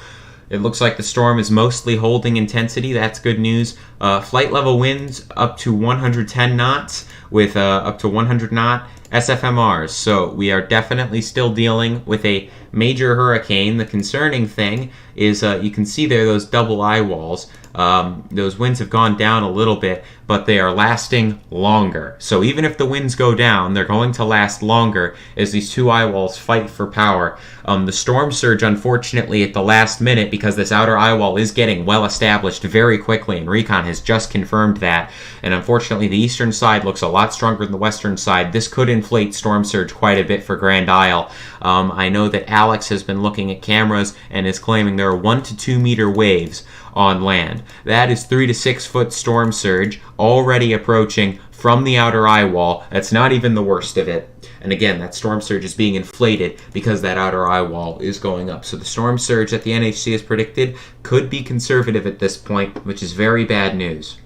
it looks like the storm is mostly holding intensity. That's good news. Flight level winds up to 110 knots. with up to 100 knot SFMRs. So we are definitely still dealing with a major hurricane. The concerning thing is you can see there those double eye walls. Those winds have gone down a little bit, but they are lasting longer. So even if the winds go down, they're going to last longer as these two eye walls fight for power. The storm surge, unfortunately, at the last minute, because this outer eye wall is getting well established very quickly, and Recon has just confirmed that. And unfortunately, the eastern side looks a lot stronger than the western side. This could inflate storm surge quite a bit for Grand Isle. I know that Alex has been looking at cameras and is claiming there are 1 to 2 meter waves on land. That is 3 to 6 foot storm surge already approaching from the outer eye wall. That's not even the worst of it. And again, that storm surge is being inflated because that outer eye wall is going up. So the storm surge that the NHC has predicted could be conservative at this point, which is very bad news.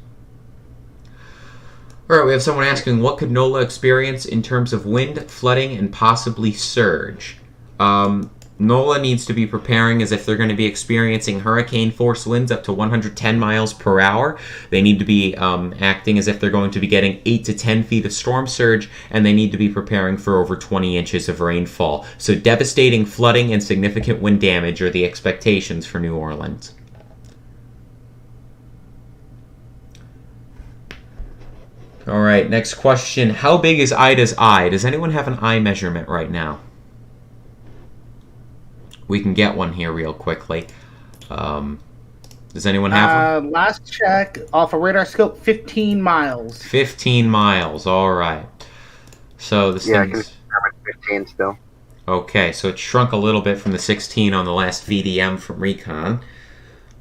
Alright, we have someone asking, what could NOLA experience in terms of wind, flooding, and possibly surge? NOLA needs to be preparing as if they're going to be experiencing hurricane force winds up to 110 miles per hour. They need to be acting as if they're going to be getting 8 to 10 feet of storm surge, and they need to be preparing for over 20 inches of rainfall. So devastating flooding and significant wind damage are the expectations for New Orleans. Alright, next question. How big is Ida's eye? Does anyone have an eye measurement right now? We can get one here real quickly. Does anyone have one? Last check off a radar scope, 15 miles. 15 miles, alright. So this Yeah, I can thing's... confirm it's 15 still. Okay, so it shrunk a little bit from the 16 on the last VDM from Recon.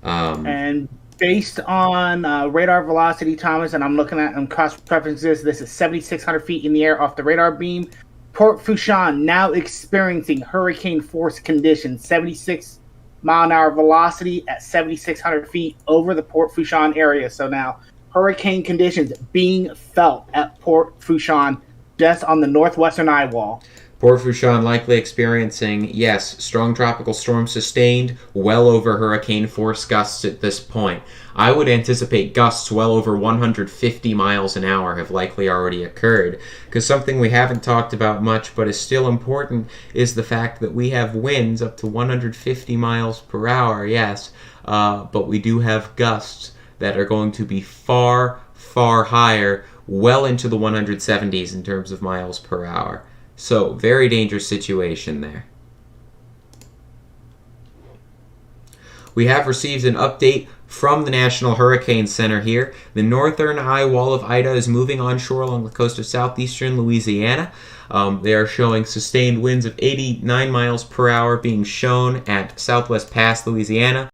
And based on radar velocity, Thomas, and I'm looking at cross preferences, this is 7,600 feet in the air off the radar beam. Port Fourchon now experiencing hurricane force conditions, 76 mile an hour velocity at 7,600 feet over the Port Fourchon area. So now hurricane conditions being felt at Port Fourchon just on the northwestern eye wall. Port Fourchon likely experiencing, yes, strong tropical storm sustained, well over hurricane force gusts at this point. I would anticipate gusts well over 150 miles an hour have likely already occurred, because something we haven't talked about much but is still important is the fact that we have winds up to 150 miles per hour, yes, but we do have gusts that are going to be far, far higher, well into the 170s in terms of miles per hour. So, very dangerous situation there. We have received an update from the National Hurricane Center here. The northern eye wall of Ida is moving onshore along the coast of southeastern Louisiana. They are showing sustained winds of 89 miles per hour being shown at Southwest Pass, Louisiana.